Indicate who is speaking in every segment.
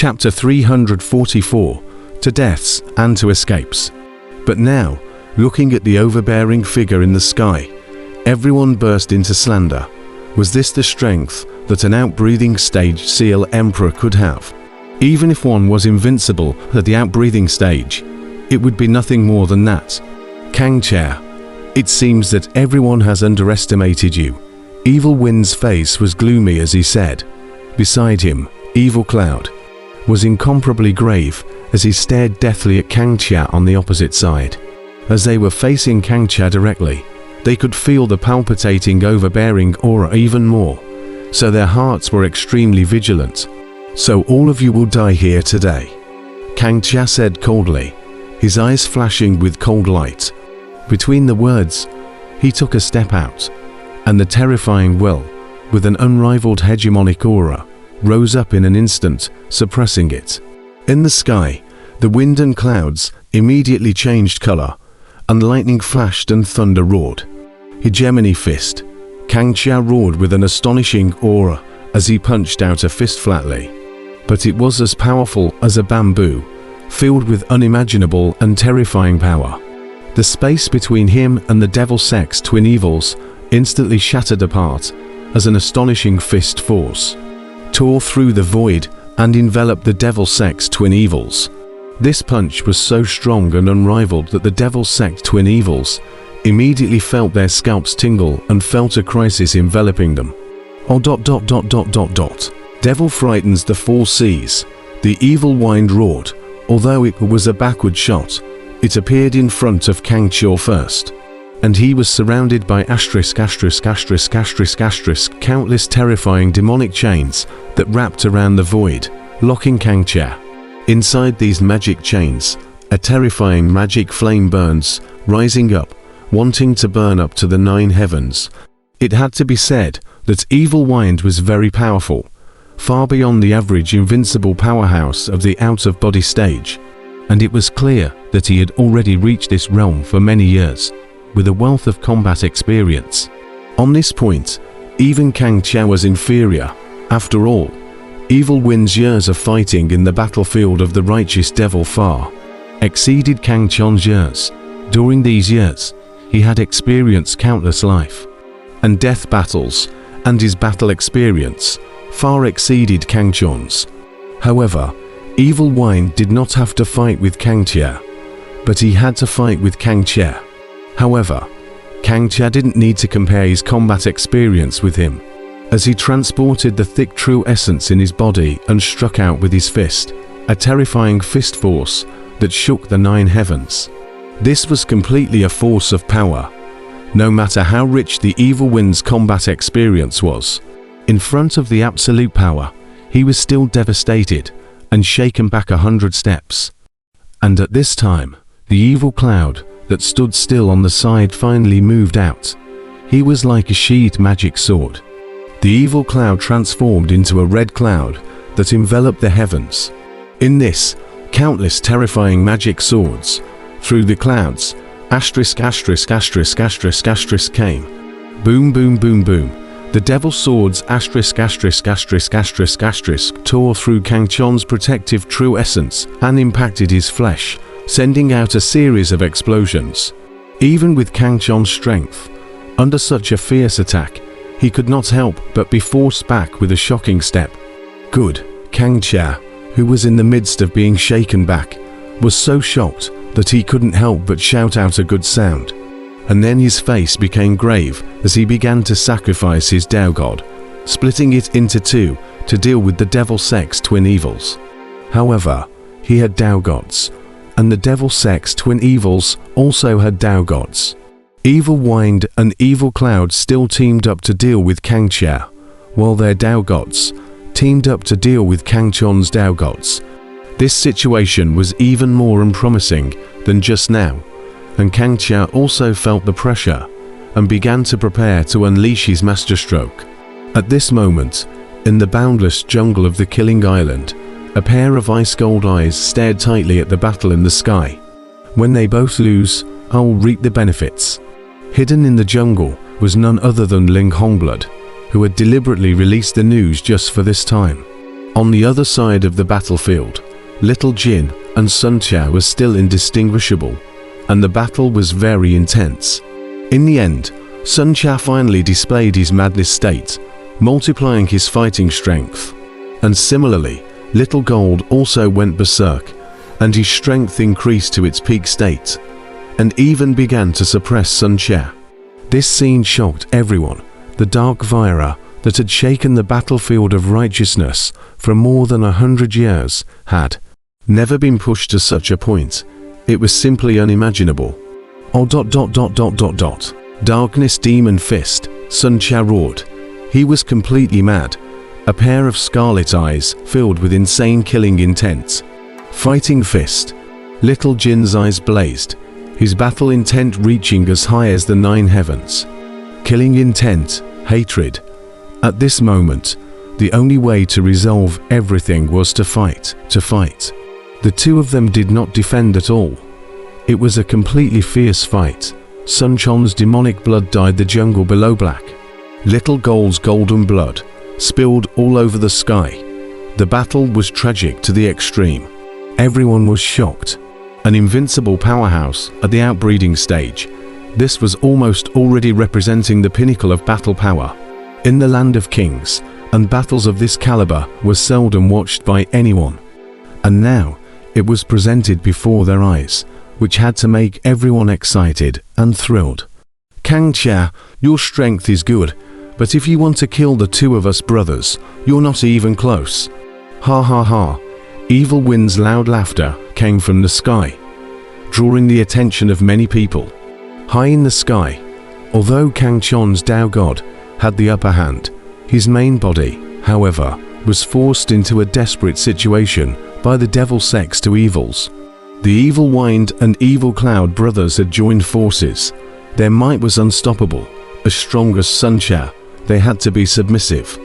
Speaker 1: Chapter 344, to deaths and to escapes. But now, looking at the overbearing figure in the sky, everyone burst into slander. Was this the strength that an outbreathing stage seal emperor could have? Even if one was invincible at the outbreathing stage, it would be nothing more than that. Kang Chia, it seems that everyone has underestimated you. Evil Wind's face was gloomy as he said. Beside him, Evil Cloud was incomparably grave as he stared deathly at Kang Chia on the opposite side. As they were facing Kang Chia directly, they could feel the palpitating, overbearing aura even more, so their hearts were extremely vigilant. So all of you will die here today, Kang Chia said coldly, his eyes flashing with cold light. Between the words, he took a step out, and the terrifying will, with an unrivaled hegemonic aura, rose up in an instant, suppressing it. In the sky, the wind and clouds immediately changed color, and lightning flashed and thunder roared. Hegemony fist. Kang Chia roared with an astonishing aura as he punched out a fist flatly. But it was as powerful as a bamboo, filled with unimaginable and terrifying power. The space between him and the devil sex twin evils instantly shattered apart as an astonishing fist force tore through the void and enveloped the devil sex twin evils. This punch was so strong and unrivaled that the devil sex twin evils immediately felt their scalps tingle and felt a crisis enveloping them. Devil frightens the four seas. The evil wind roared. Although it was a backward shot, it appeared in front of Kang Chia first, and he was surrounded by countless terrifying demonic chains that wrapped around the void, locking Kang Chia. Inside these magic chains, a terrifying magic flame burns, rising up, wanting to burn up to the 9 heavens. It had to be said that Evil Wind was very powerful, far beyond the average invincible powerhouse of the out-of-body stage, and it was clear that he had already reached this realm for many years, with a wealth of combat experience. On this point, even Kang Chia was inferior. After all, Evil Wind's years of fighting in the battlefield of the righteous devil far exceeded Kang Chia's years. During these years, he had experienced countless life and death battles, and his battle experience far exceeded Kang Chia's. However, Evil Wind did not have to fight with Kang Chia, but he had to fight with Kang Chia. However, Kang Chia didn't need to compare his combat experience with him, as he transported the thick true essence in his body and struck out with his fist, a terrifying fist force that shook the 9 heavens. This was completely a force of power. No matter how rich the Evil Wind's combat experience was, in front of the absolute power, he was still devastated and shaken back 100 steps. And at this time, the Evil Cloud that stood still on the side finally moved out. He was like a sheathed magic sword. The Evil Cloud transformed into a red cloud that enveloped the heavens. In this, countless terrifying magic swords, through the clouds, came. Boom, boom, boom, boom. The devil swords tore through Kang Chia's protective true essence and impacted his flesh, sending out a series of explosions. Even with Kang Chia's strength, under such a fierce attack, he could not help but be forced back with a shocking step. Good. Kang Chia, who was in the midst of being shaken back, was so shocked that he couldn't help but shout out a good sound. And then his face became grave as he began to sacrifice his Tao God, splitting it into 2 to deal with the devil sex twin evils. However, he had Tao gods, and the devil sex twin evils also had Tao gods. Evil Wind and Evil Cloud still teamed up to deal with Kang Chia, while their Tao gods teamed up to deal with Kang Chia's Tao gods. This situation was even more unpromising than just now, and Kang Chia also felt the pressure and began to prepare to unleash his masterstroke. At this moment, in the boundless jungle of the Killing Island, a pair of ice-cold eyes stared tightly at the battle in the sky. When they both lose, I'll reap the benefits. Hidden in the jungle was none other than Ling Hongblood, who had deliberately released the news just for this time. On the other side of the battlefield, Little Jin and Sun Chia were still indistinguishable, and the battle was very intense. In the end, Sun Chia finally displayed his madness state, multiplying his fighting strength. And similarly, Little Gold also went berserk, and his strength increased to its peak state, and even began to suppress Sun Chia. This scene shocked everyone. The dark Vira that had shaken the battlefield of righteousness for more than 100 years had never been pushed to such a point. It was simply unimaginable. Darkness Demon Fist, Sun Chia roared. He was completely mad. A pair of scarlet eyes filled with insane killing intent. Fighting Fist. Little Jin's eyes blazed, his battle intent reaching as high as the 9 heavens. Killing intent, hatred. At this moment, the only way to resolve everything was to fight. The two of them did not defend at all. It was a completely fierce fight. Sun Chon's demonic blood dyed the jungle below black. Little Gold's golden blood spilled all over the sky. The battle was tragic to the extreme. Everyone was shocked. An invincible powerhouse at the outbreeding stage, this was almost already representing the pinnacle of battle power. In the land of kings, and battles of this caliber were seldom watched by anyone. And now, it was presented before their eyes, which had to make everyone excited and thrilled. Kang Chia, your strength is good, but if you want to kill the two of us brothers, you're not even close. Ha ha ha. Evil Wind's loud laughter came from the sky, drawing the attention of many people. High in the sky, although Kang Chon's Tao God had the upper hand, his main body, however, was forced into a desperate situation by the devil sex to evils. The Evil Wind and Evil Cloud brothers had joined forces. Their might was unstoppable. As strong as Sun Chia, they had to be submissive.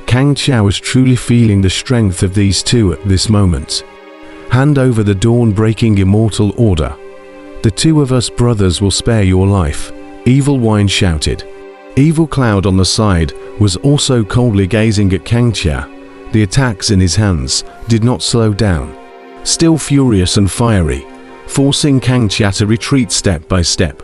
Speaker 1: Kang Chia was truly feeling the strength of these two at this moment. Hand over the dawn-breaking immortal order. The two of us brothers will spare your life, Evil Wind shouted. Evil Cloud on the side was also coldly gazing at Kang Chia. The attacks in his hands did not slow down, still furious and fiery, forcing Kang Chia to retreat step by step.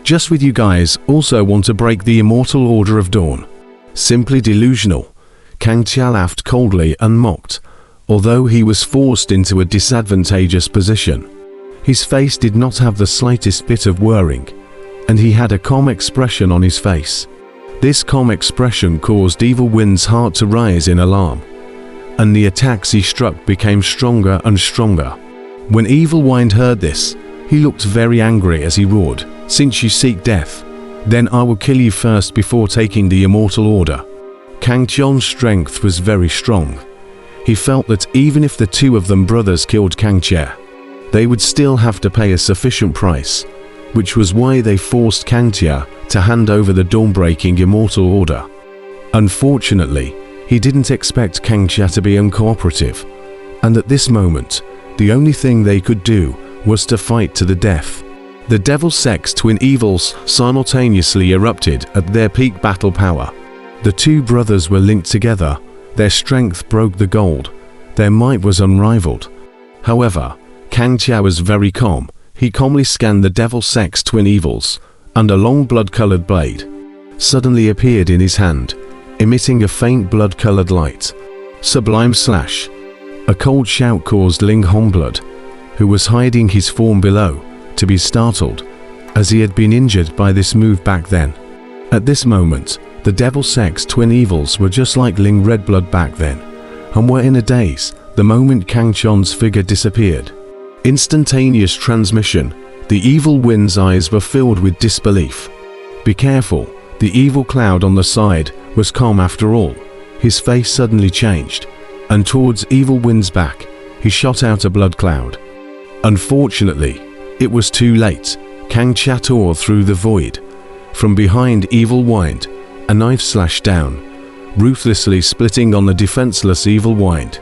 Speaker 1: Just with you guys also want to break the immortal order of dawn. Simply delusional. Kang Chia laughed coldly and mocked, although he was forced into a disadvantageous position. His face did not have the slightest bit of worrying, and he had a calm expression on his face. This calm expression caused Evil Wind's heart to rise in alarm, and the attacks he struck became stronger and stronger. When Evil Wind heard this, he looked very angry as he roared, "Since you seek death, then I will kill you first before taking the immortal order." Kang Chon's strength was very strong. He felt that even if the two of them brothers killed Kang Chia, they would still have to pay a sufficient price, which was why they forced Kang Chia to hand over the dawn-breaking immortal order. Unfortunately, he didn't expect Kang Chia to be uncooperative, and at this moment, the only thing they could do was to fight to the death. The devil sex twin evils simultaneously erupted at their peak battle power. The two brothers were linked together. Their strength broke the gold. Their might was unrivaled. However, Kang Chia was very calm. He calmly scanned the devil sex twin evils, and a long blood-colored blade suddenly appeared in his hand, emitting a faint blood-colored light. Sublime slash. A cold shout caused Ling Hongblood, who was hiding his form below, to be startled, as he had been injured by this move back then. At this moment, the devil sex twin evils were just like Ling Redblood back then, and were in a daze the moment Kang Chon's figure disappeared. Instantaneous transmission. The Evil Wind's eyes were filled with disbelief. Be careful, the Evil Cloud on the side was calm after all. His face suddenly changed, and towards Evil Wind's back, he shot out a blood cloud. Unfortunately, it was too late. Kang Chia tore through the void. From behind Evil Wind, a knife slashed down, ruthlessly splitting on the defenseless Evil Wind.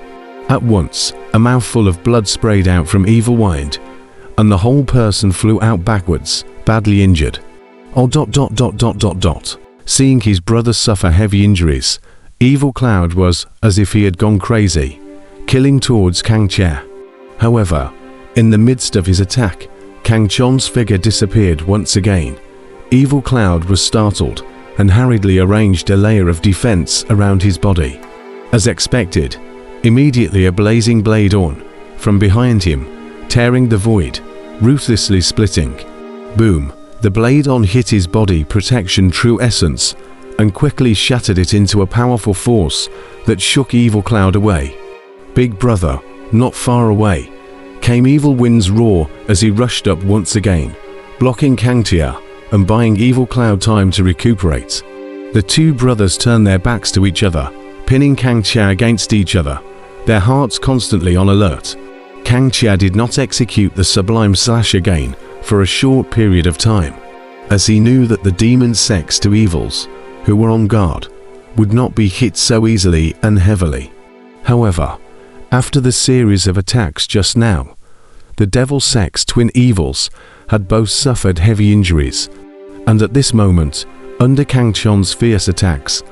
Speaker 1: At once, a mouthful of blood sprayed out from Evil Wind, and the whole person flew out backwards, badly injured. Seeing his brother suffer heavy injuries, Evil Cloud was as if he had gone crazy, killing towards Kang Chia. However, in the midst of his attack, Kang Chon's figure disappeared once again. Evil Cloud was startled and hurriedly arranged a layer of defense around his body. As expected, immediately a blazing blade on from behind him, tearing the void, ruthlessly splitting. Boom! The blade on hit his body protection true essence and quickly shattered it into a powerful force that shook Evil Cloud away. Big brother, not far away, came Evil Wind's roar as he rushed up once again, blocking Kang Chia and buying Evil Cloud time to recuperate. The two brothers turned their backs to each other, pinning Kang Chia against each other, their hearts constantly on alert. Kang Chia did not execute the sublime slash again for a short period of time, as he knew that the demon sex to evils, who were on guard, would not be hit so easily and heavily. However, after the series of attacks just now, the devil sex twin evils had both suffered heavy injuries, and at this moment, under Kang Chon's fierce attacks,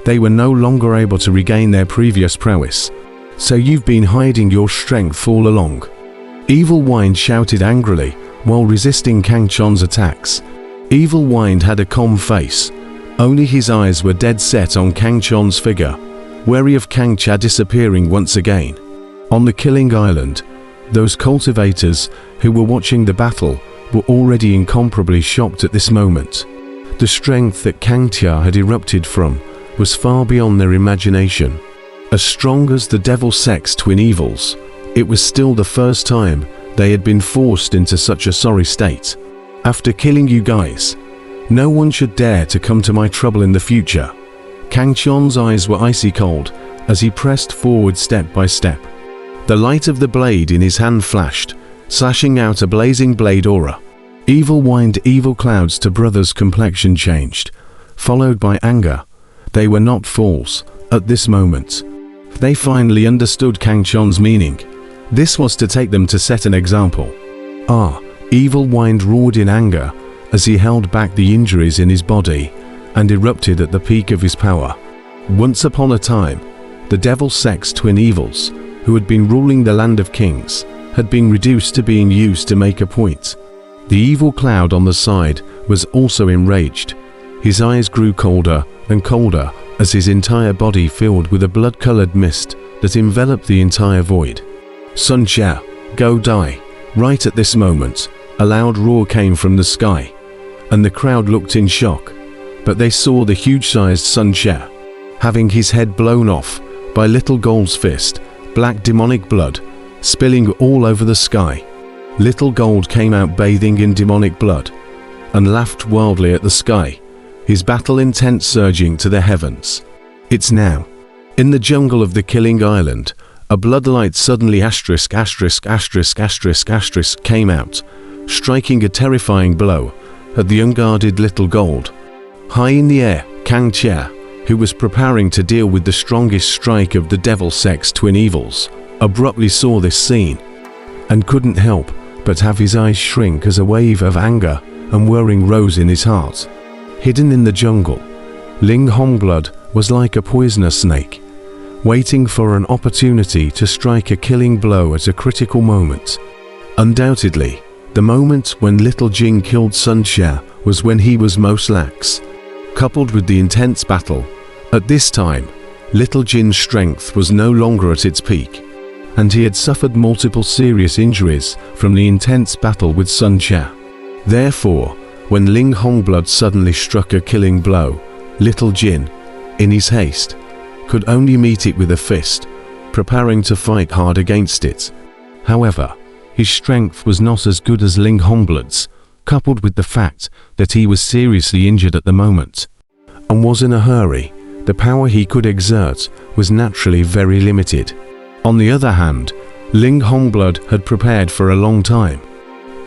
Speaker 1: they were no longer able to regain their previous prowess. So you've been hiding your strength all along. Evil Wind shouted angrily while resisting Kang Chon's attacks. Evil Wind had a calm face, only his eyes were dead set on Kang Chon's figure, wary of Kang Chia disappearing once again. On the Killing Island, those cultivators who were watching the battle were already incomparably shocked at this moment. The strength that Kang Chia had erupted from was far beyond their imagination. As strong as the devil sex twin evils, it was still the first time they had been forced into such a sorry state. After killing you guys, no one should dare to come to my trouble in the future. Kang Chon's eyes were icy cold as he pressed forward step by step. The light of the blade in his hand flashed, slashing out a blazing blade aura. Evil Wind Evil Cloud's to brothers' complexion changed, followed by anger. They were not fools at this moment. They finally understood Kang Chon's meaning. This was to take them to set an example. Evil Wind roared in anger as he held back the injuries in his body and erupted at the peak of his power. Once upon a time, the devil sex twin evils, who had been ruling the land of kings, had been reduced to being used to make a point. The Evil Cloud on the side was also enraged. His eyes grew colder and colder as his entire body filled with a blood-colored mist that enveloped the entire void. Sun Chia, go die. Right at this moment, a loud roar came from the sky, and the crowd looked in shock, but they saw the huge-sized Sun Chia, having his head blown off by Little Gold's fist, black demonic blood spilling all over the sky. Little Gold came out bathing in demonic blood and laughed wildly at the sky, his battle intent surging to the heavens. It's now. In the jungle of the Killing Island, a bloodlight suddenly came out, striking a terrifying blow at the unguarded Little Gold. High in the air, Kang Chia, who was preparing to deal with the strongest strike of the devil sex twin evils, abruptly saw this scene and couldn't help but have his eyes shrink as a wave of anger and worrying rose in his heart. Hidden in the jungle, Ling Hongblood was like a poisonous snake, waiting for an opportunity to strike a killing blow at a critical moment. Undoubtedly, the moment when Little Jin killed Sun Chia was when he was most lax. Coupled with the intense battle, at this time, Little Jin's strength was no longer at its peak, and he had suffered multiple serious injuries from the intense battle with Sun Chia. Therefore, when Ling Hongblood suddenly struck a killing blow, Little Jin, in his haste, could only meet it with a fist, preparing to fight hard against it. However, his strength was not as good as Ling Hongblood's, coupled with the fact that he was seriously injured at the moment, and was in a hurry. The power he could exert was naturally very limited. On the other hand, Ling Hongblood had prepared for a long time,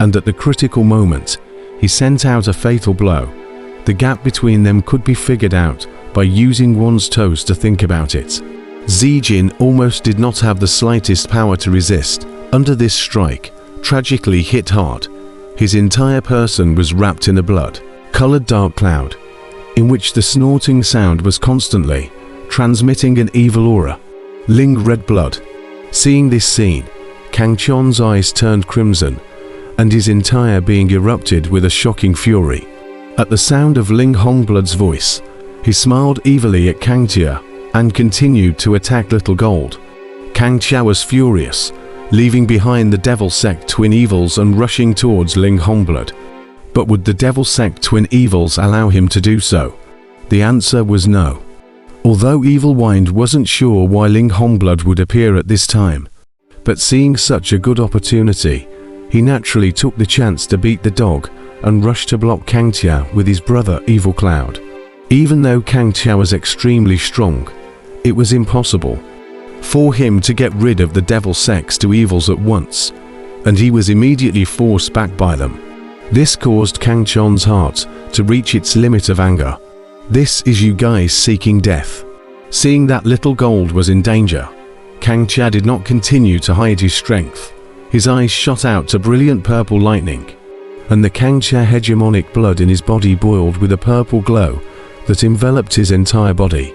Speaker 1: and at the critical moment, he sent out a fatal blow. The gap between them could be figured out by using one's toes to think about it. Zijin almost did not have the slightest power to resist. Under this strike, tragically hit hard, his entire person was wrapped in a blood-colored dark cloud, in which the snorting sound was constantly transmitting an evil aura. Ling red blood. Seeing this scene, Kang Chon's eyes turned crimson, and his entire being erupted with a shocking fury. At the sound of Ling Hongblood's voice, he smiled evilly at Kang Tia and continued to attack Little Gold. Kang Tia was furious, leaving behind the Devil Sect Twin Evils and rushing towards Ling Hongblood. But would the Devil Sect Twin Evils allow him to do so? The answer was no. Although Evil Wind wasn't sure why Ling Hongblood would appear at this time, but seeing such a good opportunity, he naturally took the chance to beat the dog and rushed to block Kang Tia with his brother Evil Cloud. Even though Kang Tia was extremely strong, it was impossible for him to get rid of the Devil Sects Two Evils at once, and he was immediately forced back by them. This caused Kang Chon's heart to reach its limit of anger. This is you guys seeking death. Seeing that Little Gold was in danger, Kang Tia did not continue to hide his strength. His eyes shot out to brilliant purple lightning, and the Kang Tia hegemonic blood in his body boiled with a purple glow that enveloped his entire body.